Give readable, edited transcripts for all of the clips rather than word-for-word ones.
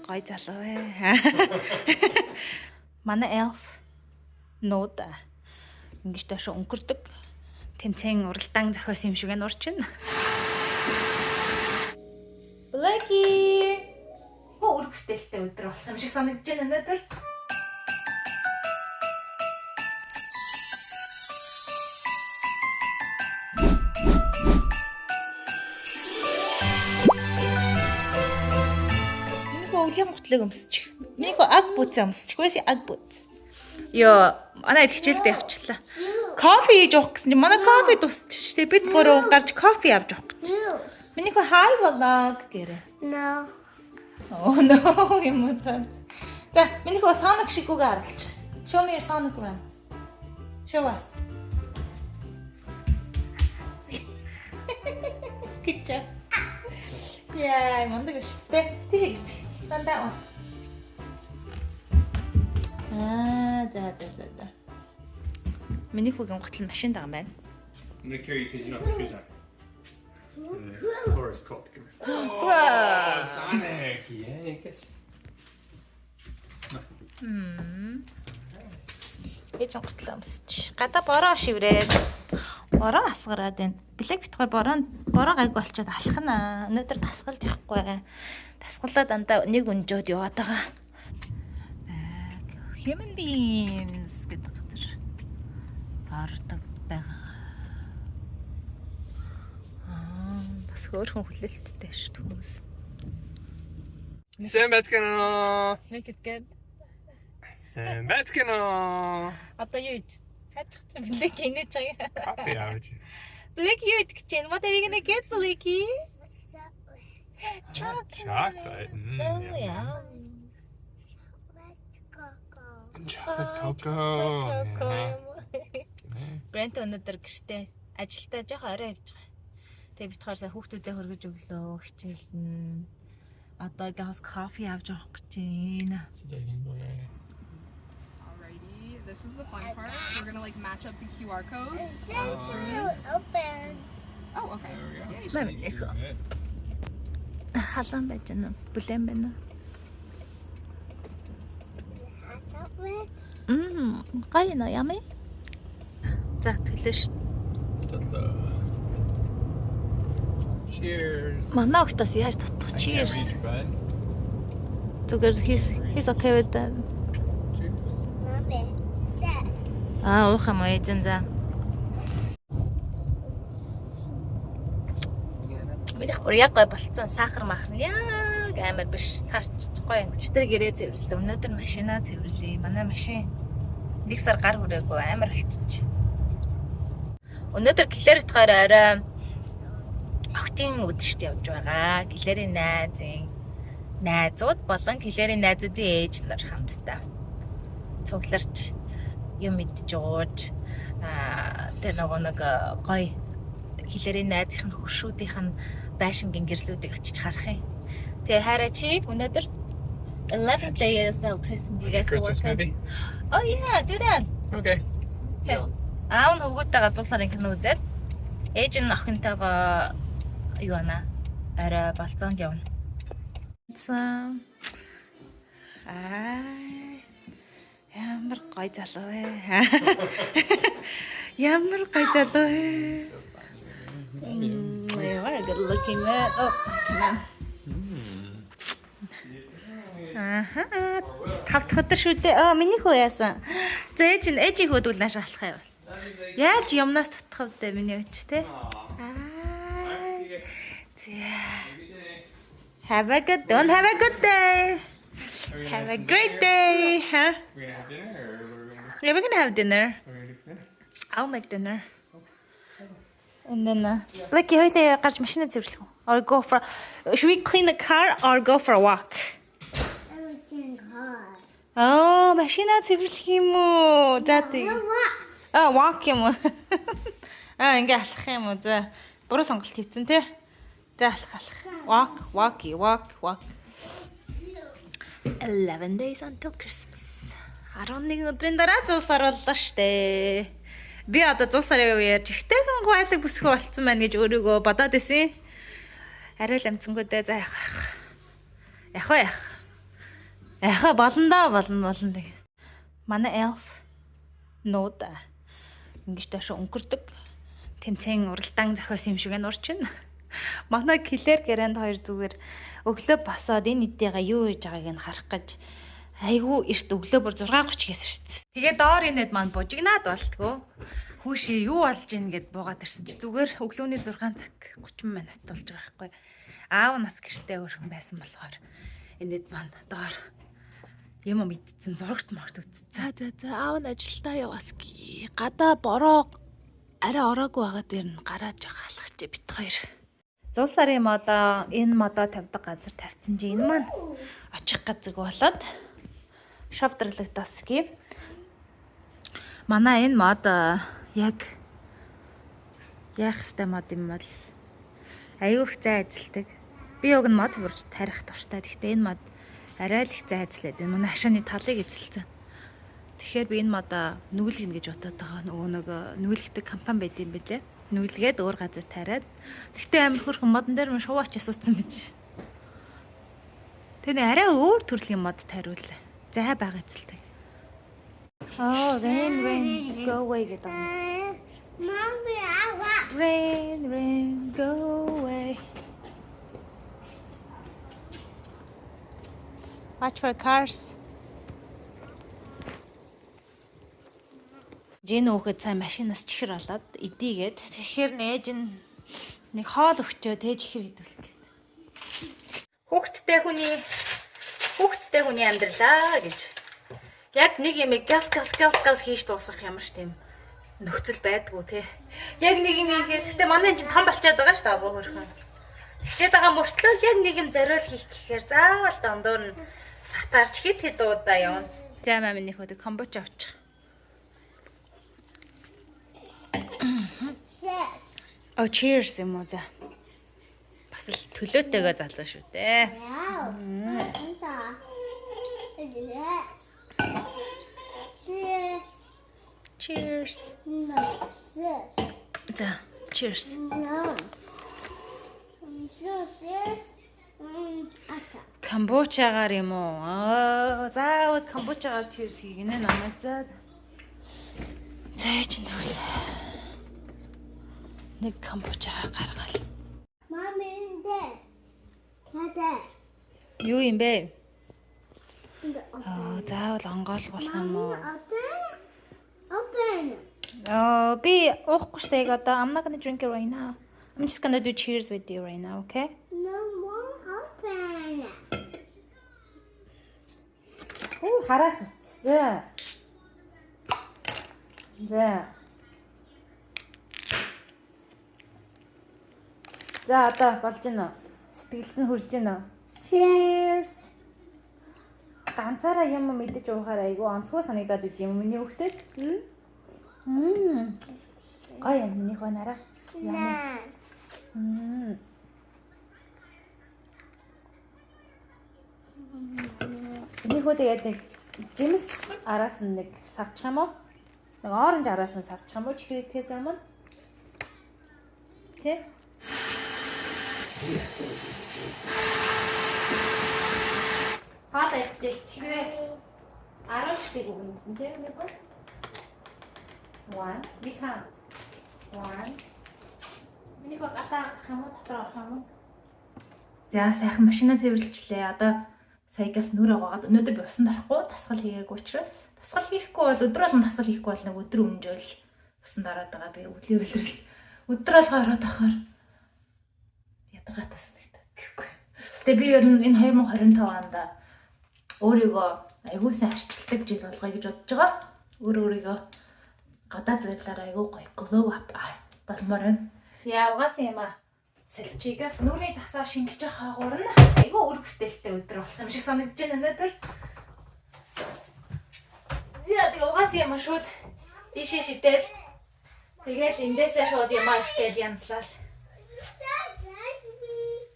гоё залуу ээ. Манай elf нууд ингэж дэш өнгөрдөг. Тэмцээн уралдаан зохиосон юм шиг байна урчин. Блэки. Өөр бүтээлтэй өдөр болох юм шиг санагдаж байна өнөөдөр. Өвлийн гутлыг өмсчих. Миний аг бүүцээ өмсчих. Where's аг бүүц? Йоо, манай хичээлдээ явчлаа. Кофе хийж уух гэсэн чинь манай кофе дуусчих. Тэгээ бид гурав гарч кофе авч уух гэж. Миний hi vlog гэрээ. No. Oh no, юм уу таа. Тэ, миний Sonic шигүүгээ харуулчих. Show me your Sonic run. Show us. Good job. Yeah, мондөг штэ. Тийш гэж. Run that one. За. Миний хүүгийн гутал машин дагаа байна. I'm going to carry you because you don't have shoes on. The floor is cold. Wow. Sonic! Yes. Ээж гутал өмсч. Гадаа бороо шиврээд бороо асгараад байна. Блэк битгой бороо гайг болчиход алхана. Өнөөдөр тасгалж явахгүй. Тасгалаа дандаа нэг өнжөөд яваад байгаа. Human beings гэдэг газар ордог байгаа. Бас хөөрхөн хүлээлттэй шүү дээ хүмүүс. Сэмбэцкэнэ. Нэгэд. Сэмбэцкэнэ. Одоо юу гэж? Хаачих чинь Блэк инээж байгаа. Кофе авч. Блэк юу гэж чинь? What are you gonna get, Blэки? Chocolate. Oh yeah. Chocolate cocoa. Брент өнөөдөр гэртээ ажилдаа жоох орой явж байгаа. Тэгээ бид хаарсаа хүүхдүүдэд хөргөж өглөө хичээлнэ. Одоо газ кофе авч явах гэж байна. Alrighty, this is the fun part. We're gonna like match up the QR codes. Open. Oh, okay. Yeah, you Мам их халаан байж байна. Бүлээн байна. Hatch up red. Гоё нэ ямаа. За төлөө ш. Cheers. Манай өгтөөс яаж тутах? Cheers. Зүгээр he's okay with that. Mommy. Yes. Уух юм уу ээжэн за. Мэдэх бүр яг гой болцсон сахар махар яг амар биш. Тарч гоё юм. Өчтөр гэрээ цэвэрлсэн. Өнөөдөр машинаа цэвэрлэе. Манай машин нэг сар гар хүрээгүй амар болчихчих. Өнөөдөр гэлэрт хоёр орой охтын үдэшд явж байгаа. Гэлэрийн найзууд болон гэлэрийн найзуудын ээж нар хамтдаа цугларч юм идж ууж тэр нэг гоё гэлэрийн найзын хөршүүдийнх нь байшингийн гэрлүүдийг очиж харах юм. Тэгээ хараа чи өнөөдөр 11th day is now Christmas. You guys Christmas movie? Oh yeah, do that. Okay. Okay. Аав нь хөвгүүдтэй гадуусаар кино үзээд ээж нь охинтойгоо юу ана арай балцаанд явна. Ямар гоё залуу ээ. Ямар гоё залуу ээ. Very good looking man. Oh, Тавт өдөр шүү дээ. Миний хүү яасан. За ээжийн хөөдгөл нааш алах юм. Яаж юмнаас тутах вэ миний өч те? Have a good day. Have a great day. Huh? We're gonna have dinner, or Yeah, we're gonna have dinner. we're gonna do dinner? I'll make dinner. And then, Blackie, хоёлаа гарч машина цэвэрлэх үү? Or go for, should we clean the car or go for a walk? Everything hard. Oh, машина цэвэрлэх юм уу? Дати. What? Walk юм уу? Ингээ алхах юм уу? За, буруу сонголт хийцэн те. За, алхах. Walk. 11 days until Christmas. 11 өдрийн дараа 100 сар боллоо штэ. Би одоо 100 сарын үеэр жигтэйхэн гуайлаг бүсгүй болцсон байна гэж өөрийгөө бодоод байсан. Арай л амцсангуудаа за яах. Яха болно. Манай elf нууд ингэж тааш өнгөрдөг. Тэмцэн уралдаан зохиосон юм шиг энэ урчин. Манай Клэр Гранд хоёр зүгээр өглөө босоод энэ эдээгээ юу хийж байгааг нь харах гэж айгүй эрт өглөө бүр 6:30-ээс ирсэн. Тэгээ доор инээд маань бужигнаад болтгоо. Хүүшээ юу болж ийн гэд буугаад ирсэн чи зүгээр өглөөний 6 цаг 30 минут болж байгаа байхгүй. Аав нас гэртээ өрхөн байсан болохоор инээд маань доор юм мэдсэн зурагт могт үтцсэн. За аав нь ажилдаа явааски. Гадаа бороо арай ороогүй байгаа дээр нь гараад жоо халахч бит хоёр. Зул сарын модоо энэ модоо тавьдаг газар тавьсан чи энэ маань очих газар болоод шавдралагдасги. Манай энэ мод яг яах ёстой мод юм бол аюух зай ажилладаг. Би уг нь мод хурж тарих туртай. Гэхдээ энэ мод арай л их зай ажиллаад энэ манай хашааны талыг эзэлсэн. Тэгэхээр би энэ модоо нүүлгэн гэж бодоод байгаа. Нөгөө нэг нүүлгдэг компани байд юм бэлээ. Нүүлгээд өөр газар тариад. Гэхдээ амар хөрхөн модон дээр мөн шуваач асуусан байж. Тэний арай өөр төрлийн мод тариуллаа. Зай байгаа эзэлдэг. Oh, rain, go away гэдэг юм. Mommy, I want. Rain, go away. Watch for cars. Жин өөхөд цай машинаас чихэр болоод идийгээд тэгэхээр нээж нэг хоол өгчөө тээж ихэр идүүлэх гээд. Хүүхдтэй хүний амьдралаа гэж. Яг нэг юм галс хийж дуусгах ямар ч тийм нөхцөл байдгүй те. Яг нэг юм игээд гэтээ манай энэ том болчиход байгаа шүү дээ абуу хөрхөн. Хичээд байгаа мөртлөө яг нэг юм зориул хийх гэхээр заавал дондор нь сатаарч хит удаа явна. За маа минийх өдөр комбоча авчих. Oh, cheers юм уу за. Бас л төлөөтэйгээ залуу шүү дээ. Cheers. За, cheers. Камбочагаар юм уу? За, камбочагаар cheers хийгнэ намайг за. За, чинь тэгвэл нэг камбоча гаргаал. Mommy, there. Юу юм бэ? Заавал онгойлго болох юм уу? Open. Би уухгүй штэ яг одоо I'm not gonna drink it right now. I'm just gonna do cheers with you right now, okay? No more open. Хараас үтсэ. За одоо болж гинэ. Сэтгэлд нь хүрж гинэ. Cheers. Ганцаараа юм мэдэж уухаар айгүй онцгой санагдаад идэв юм миний хөвгтэй. Гоё юм миний хонараа. Яа. Миний хөөд яг жимс араас нь нэг савчих юм уу? Нэг оранж араас нь савчих юм уу? Чихрэтгээс өмнө. Тэ? Хаатай чихрээ 10 шиг өгнөсөн тийм үү? 1 we count 1 миний хот ата хамт дотор хамт. За сайхан машина цэвэрлжлээ. Одоо саягаас нүрэ гоогаад өнөөдөр би усанд орохгүй тасгал хийгээгүй учраас тасгал хийхгүй бол өдөр болгон тасгал хийхгүй бол нэг өдөр өмнөжөөл усанд ороод байгаа би өглөө бэлрэл өдөр болгоо ороод ахаар ядаргаатай санагдаад гэхгүй. Тэгээ би ер нь энэ 2025 онд өөрийгөө айгүй сайн арчилдаг жил болгоё гэж бодож байгаа. Өөрийгөө гадаад байдлаар айгүй гоё glow up болмоор байна. Яа угаасан юм аа. Сэлчигээс нүрийн тасаа шингэж байгаагаар нь айгүй үр бүтээлтэй өдөр болох юм шиг санагдаж байна өнөөдөр. Зя тэгээ угаасан юм аа шууд ийшээ шидэл. Тэгээл эндээсээ шууд юм аа ихгээл янзлал.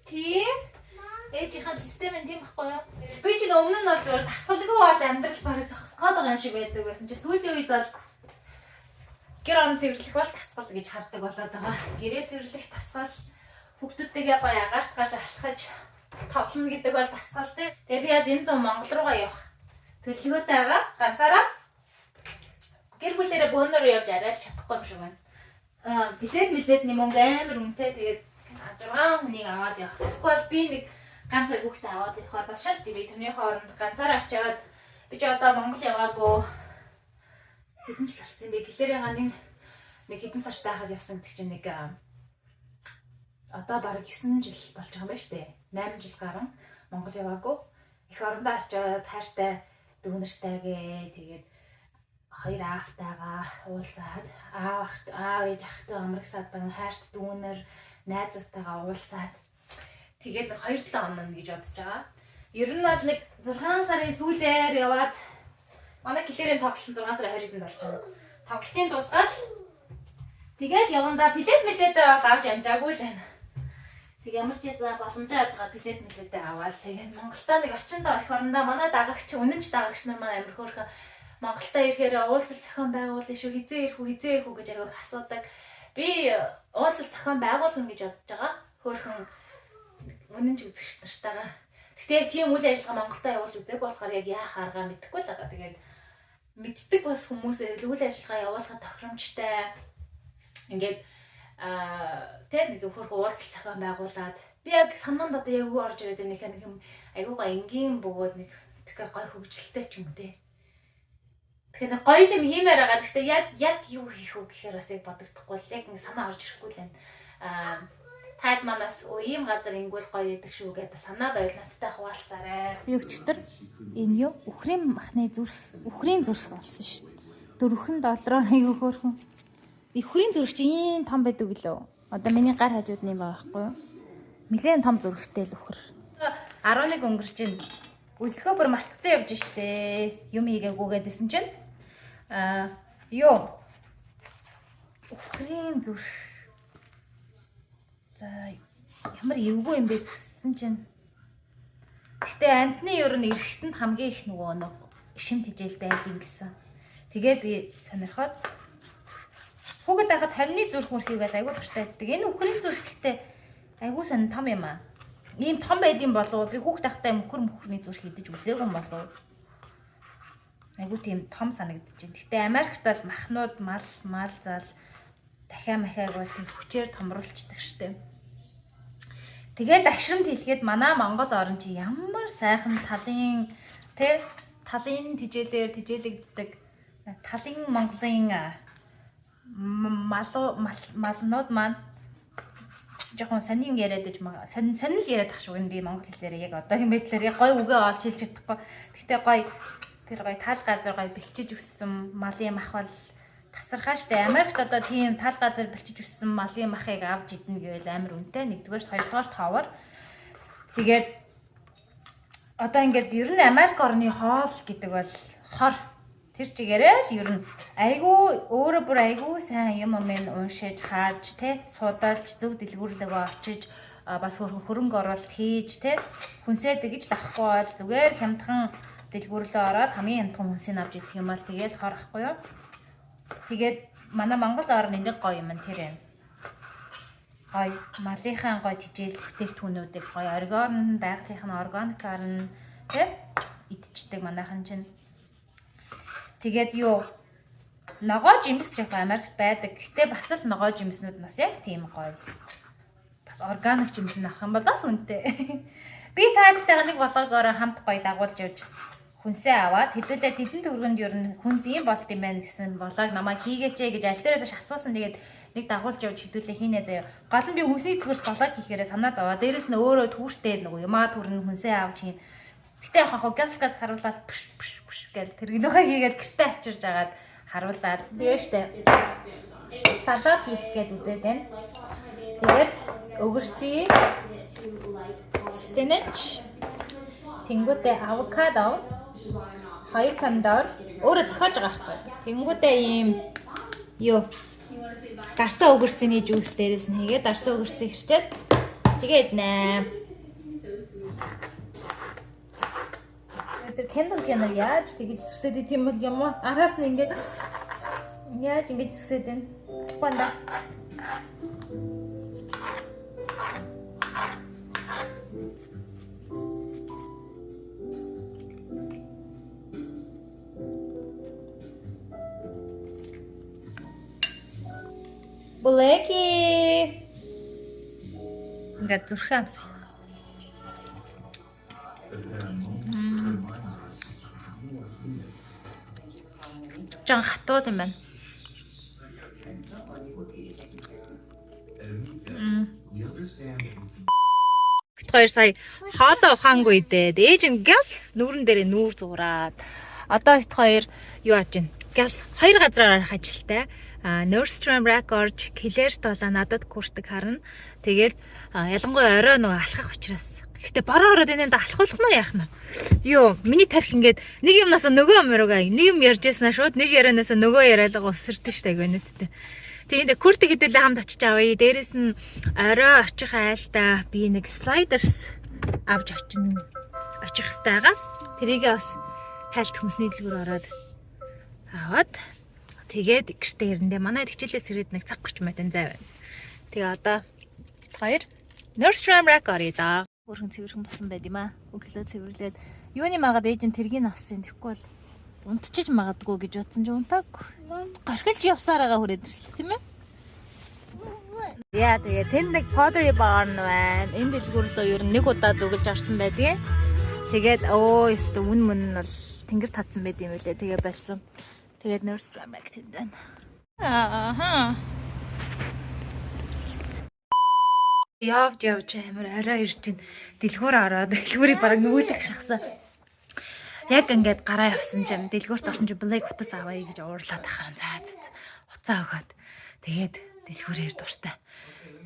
Тийм. Ээжийнхэн систем нь тийм байхгүй юу? Би чинь өмнө нь бол зөвөр тасгалгүй бол амьдрал бараг зогсгоод байгаа юм шиг байдаг байсан чи сүүлийн үед бол гэр орон цэвэрлэх бол тасгал гэж хардаг болоод байгаа. Гэрээ цэвэрлэх тасгал хүүхдүүдтэйгээ гоё агаарт гаш алхаж болно гэдэг бол дасгал тий. Тэгээ би яз энэ зам Монгол руугаа явах төлөвлөгөөтэй байгаа. Ганцаараа гэр бүлээрээ бөөнөр явж арайлж чадахгүй юм шиг байна. Билет мөнгө амар үнэтэй. Тэгээд 6 хүнийг аваад явах. Эсвэл би нэг ганц хүүхдээ аваад явахаар бас шат би тэрний хооронд ганцаараа очиад би ч одоо Монгол яваагүй хэдэн жил болсон юм бэ? Гэлээрээ нэг хэдэн сартай хахад явсан гэдэг чинь нэг одоо бараг 9 жил болж байгаа юм байна шүү дээ. 8 жил гарan Монгол яваагүй. Их орондоо очиод хайртай дүүнэртэйгээ тэгээд хоёр аавтайгаа уулзаад аав ээж ахтай амрагсаад байна. Хайрт дүүнэр найзтайгаа уулзаад тэгээд 2-7 хоног гэж бодож байгаа. Ер нь бол нэг 6 сарын сүүлээр яваад манай гэлээрийн тоглолт 6 сарын 20-нд болж байна. Тоглолтын дуусгаад тэгээд явандаа билет авч амжаагүй л байна. Тэг ямар ч ясаа боломжтой авч байгаа билет аваад тэгээд Монголдоо нэг орчиндөө их орондоо манай дагагч үнэнч дагагч нар маань амар хөөрхөн Монголдоо ирэхээр уулзалт зохион байгуулна шүү хизээ ирэх үү гэж аяг асуудаг. Би уулзалт зохион байгуулна гэж бодож байгаа. Хөөрхөн үнэнч үзэгч нартайгаа. Гэтэ тийм үйл ажиллагаа Монголдоо явуулж үзээг болохоор яг яах арга мэдэхгүй л байгаа. Тэгээд мэддэг бас хүмүүсээ үйл ажиллагаа явуулахад тохиромжтой. Ингээд тэгээд нэг хөөрхөн уулзалт зохион байгуулад би яг санаанд одоо яг юу орж ирээд нэг юм айгуугаа энгийн бөгөөд нэг тэгэхээр гой хөвгөлтэй ч юм дээ. Тэгэхээр гоё юм хиймээр байгаа. Гэхдээ яг юу хийх үү гэхээр бас яг бодогдохгүй л яг нэг санаа орж ирэхгүй л байна. Таад манаас ийм газар ингүүл гоё байдаг шүү гэдэг санаа байл надтай хуваалцаарай. Би өчтөр энэ юу үхрийн махны үхрийн зүрх болсон шүү дээ. $4 аягүй хөөрхөн. Үхрийн зүрх чи ийм том байдаг лөө. Одоо миний гар хажууд нь байгаа байхгүй юу? Нилээн том зүрхтэй л үхэр. 11 өнгөрч байна. Үлсгөө бүр мартцсан явж штэ. Юм хийгээгүйгээдсэн чинь юу үхрийн зүрх. За ямар эвгүй юм бэ гэсэн чинь. Гэтэ амтны ер нь эргэтэнд хамгийн их нөгөө нэг шимт хижээл байдаг гэсэн. Тэгээд би сонирхоод хүүхэд байхад харины зүрх мөрхийг бол айгүй туртай байдаг. Энэ үхрийн зүрх гэхдээ айгүй сонь том юм аа. Ийм том байдсан болов би хүүхэд байхдаа мөхрний зүрх идэж үзээгүй юм болов. Айгүй тийм том санагдаж байна. Гэтэ Америкт бол махнууд мал зал дахиа бол хүчээр томруулцдаг штеп. Тэгээд агшрамт хэлгээд манай Монгол орн чи ямар сайхан талын тижээлэгддэг талын Монголын малнууд маань жоохон сонин яриад иж мага сонин л яриад ах шүү энэ би монгол хэлээр яг одоо юм байдлаар гой үгээ олж хэлж чадахгүй. Гэхдээ гой тэр гой тал газар гой бэлчиж өссөн малын мах бол тасархаа штэ. Америкт одоо тийм тал газар бэлчиж өссөн малын махыг авч идэнэ гэвэл амар үнэтэй. Нэгдүгээр хоёрдугаар товор. Тэгээд одоо ингээд ер нь Америк орны хоол гэдэг бол хор тэр чигээрээ л ер нь айгүй өөрөө бүр айгүй сайн юм уншиж хааж суудалж зөв дэлгүүрлэгөө очиж бас хөрөнгө оруулалт хийж хүнсээ дэгж авахгүй бол зүгээр хямдхан дэлгүүрлөө ороод хамгийн хямдхан хүнсийг авч идэх юм бол тэгээд хор ахгүй юу. Тэгээд манай Монгол орн нэг гоё юм тэр юм. Гоё малынхаа гоё тижээл бүтээгдэхүүнүүдийг гоё орган байгалийнхын органикаар нь идчихдэг манайхан чинь. Тэгээд юу ногоо жимс жоо Америкт байдаг. Гэтэ бас л ногоо жимснүүд бас яг тийм гоё. Бас органик жимс авах юм бол бас үнэтэй. Би таадтайгаа нэг болгоогоор хамт гоё дагуулж явж хүнсээ аваад хэдүүлээ тэдэн төгрөнд ер нь хүнс юм болт юм байна гэсэн болоог намайг хийгээч гэж аль дээрээс асуусан. Тэгээд нэг дагуулж явж хэдүүлээ хийнэ заяа. Гол нь би хүнсний төгрөж болоог хийхээрээ санаа зовоо. Дээрээс нь өөрөө түүртэй нөгөө юмаа төрн хүнсээ авч хийн. Гэтэ яг газ харуулаад гэл тэрглөөгөө хийгээд гэртээ авчирж агаад харуулаад тэгээ штэ салат хийх гээд үзээд байна. Тэгээд өгөрцгий спинach тэнгуүтэй авокадо 2 помидор өөрөө зохиож байгаа байхгүй. Тэнгуүтэй ийм юу гарсан өгөрцөний жуус дээрээс нь хийгээд дарсан өгөрцгийг хэрчээд тэгээд нэ тэр Kendall Jenner яаж тэгэж зүсээд идэм бол юм уу? Араас нь ингээд яаж ингэж зүсээд байна? Банда. Blackie. Ингээд зүрх амс. Жан хатууд юм байна. Хоёр сая хоолоо ухаангүй дээ. Ээж нь газ нүүрэн дээрээ нүүр зураад. Одоо бит хоёр юу яаж вэ? Газ хоёр газраар арах ажилтай. Nordstrom Rack-орж Claire's болоо надад курсдаг харна. Тэгээд ялангуяа орой нөгөө алхах учраас. Гэхдээ бороо ороод энэ алхуулах нь яах нь? Юу, миний тарих ингээд нэг юмнаас нөгөө мөрөөгөө нэг юм ярьж яснаа шууд нэг ярианаас нөгөө яриалгаа усэрдэн штэ гэнэттэй. Тэгээд курт хэдэлээ хамт очиж авъя. Дээрээс нь орой очих айлтаа би нэг sliders авч очих хэвээр байгаа. Тэрийгээ бас хайлт хүмсний дэлгүүр ороод аваад тэгээд гэртээ ирэндээ манай хичээлээс ирээд нэг цаг 30 минутын зай байна. Тэгээ одоо бид хоёр Nordstrom Rack орё да. Өөрхөн цэвэрхэн болсон байд юм аа. Өглөө цэвэрлээд юуны магаад ээж нь тэргийг авсан. Тэгэхгүй бол унтчих магадгүй гэж бодсон ч унтааг. Горхилж явсаар байгаа хүрээд ирлээ тийм ээ. Яа тэгээ тэнд нэг pottery barn байна. Энэ дэлгүүрлөө ер нь нэг удаа зүгэлж орсон байдгийг. Тэгээд өө ёстой үн мөн нь бол тэнгэр татсан байд юм үлээ. Тэгээ болсон. Тэгээд Nordstrom Rack тэнд байна. Ааха. Явж амар арай ирж ин дэлгүүр ороод дэлгүүрийг бараг нүгэлэх шахсан. Яг ингээд гараа явсан чинь дэлгүүрт орсон чинь Black утас авъя гэж уурлаад ахаар уцаа өгөөд тэгээд дэлгүүрээр дуртай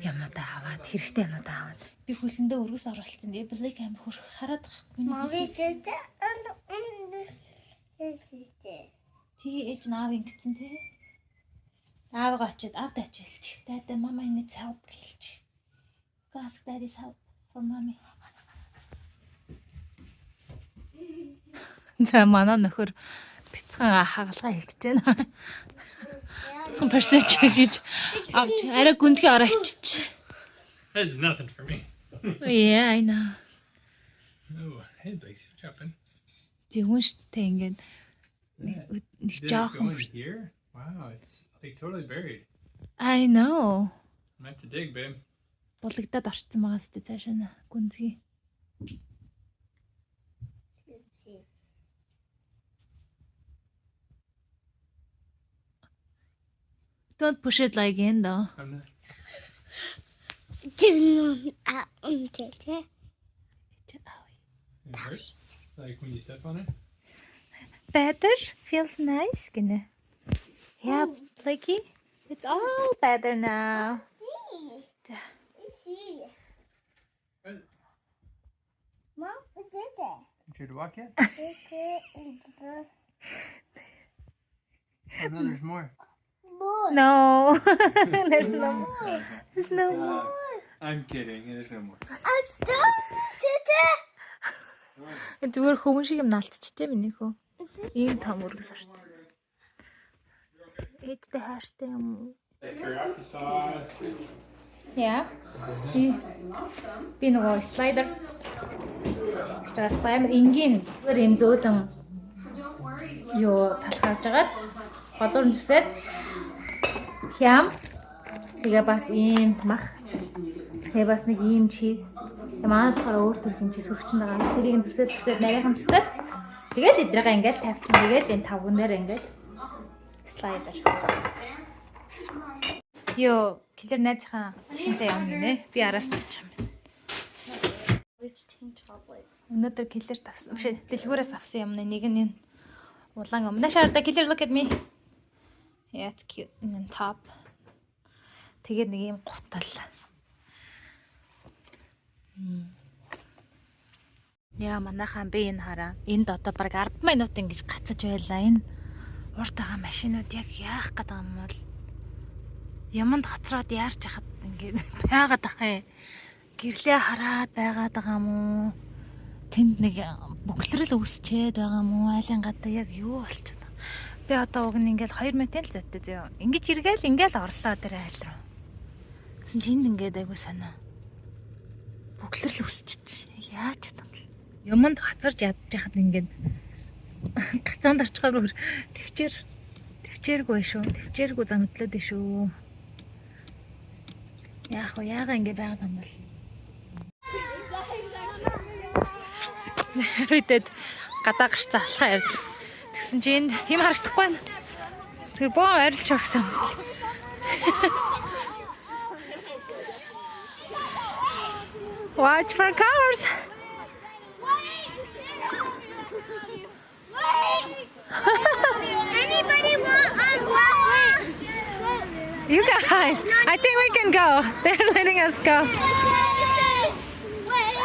юмудаа аваад хэрэгтэй юмудаа аваад би хөлөндөө өргөс оруулсан. Тэгээ Black амар хөрх хараад байхгүй. Mommy did that. Чи ээж наав ингэсэн те. Аавгаа очиод авд ачаалч. Дайда мама энэ цав гэлч. Ask daddy's help for mommy. За манай нөхөр бяцхан хагалгаа хийх гэж байна. Бяцхан персэж хийж авч арай гүндгий ороо авчиж. That's nothing for me. Yeah, I know. Oh, hey, Blake, what's happening? Зөвхөн штэ ингээд нэг жоохон here. Wow, it's like totally buried. I know. I have to dig, babe. Булагдаад орцсон байгаа сте цаашаа гүнзгий. Don't push it like in though. I'm not. It It hurts? Like when you step on it? Better? Feels nice gonna. Yeah, Blakey. It's all better now. Mom, what is it? You tried to walk yet? More. Oh no, there's more. No. There's no more. There's no more. I'm kidding. There's no more. I Зүгээр хүмүүс шиг юм наалтчихдээ миний хөө. Ийм том өргөс орсон. Ээдтэй хайртай юм. Teriyaki sauce. Yeah. Би нөгөө слайдер. Чаас баймар энгийн ийм зөөлөн юу талхааж агаад голуурн зүсээд хям тэгээ бас ийм мах тэгээ бас нэг ийм чиз манай болохоор өөр төрлийн чиз хөрчин байгаа. Тэрийг зүсээд нарийнхан зүсээд тэгээд эдрээгээ ингээл тавьчихна. Тэгээд энэ тавган дээр ингээл слайдер. Йоо, Claire найзхан шинтэй юм нэ. Би араас нь очих юм байна. Өнөөдөр Claire тавсан. Биш дэлгүүрээс авсан юм нэг нь энэ улаан юм. Нашаарда Claire, look at me. Yeah, it's cute. And top. Тэгээд нэг юм гутал. Яа, манайхан би энэ хараа. Энд одоо баг 10 минут ингэж гацаж байлаа. Энэ урд байгаа машинууд яг яах гэдэг юм бол яманд хоцроод яарч хахад ингээд байгаад байгаа юм. Гэрлээ хараад байгаад байгаа юм уу? Тэнд нэг бүглэрэл үсчээд байгаа юм уу? Айлын гадаа яг юу болчихно? Би одоо уг нь ингээд 2 минутын л зайтай зөө. Ингээд эргээл орлоо дээр айл руу. Тэсэн чинь энд ингээд айгу сонио. Бүглэрэл үсчиж яаж чадсан бэ? Яманд хацарч ядж хахад ингээд гацаанд орчихоор төвчээргүй шүү. Төвчээргүй зам хөдлөөд шүү. Яага ингэ байгаад юм бол. Бидэд гадаа гарч залхаа явж. Тэгсэн чинь хэм харагдахгүй байна. Зүгээр боо арилж өгсөн юм байна. Watch for cars. Anybody want umbrella? You guys, I think we can go. They're letting us go. Wait.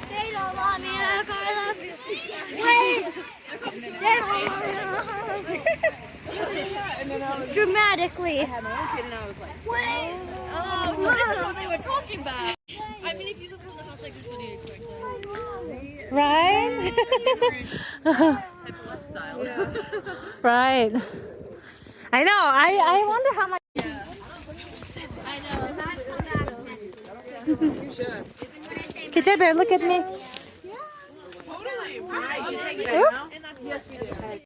They don't want me to go. Wait. They don't want me to go. Dramatically. I had my own kid and I was like, Wait. oh, so this is what they were talking about. I mean, if you look around the house like this, what do you expect? Right? Different type of lifestyle. Right. I know. I wonder how much. I know. Kitty Bear, look at me. Totally. Right. Oop. And that's yes, we do.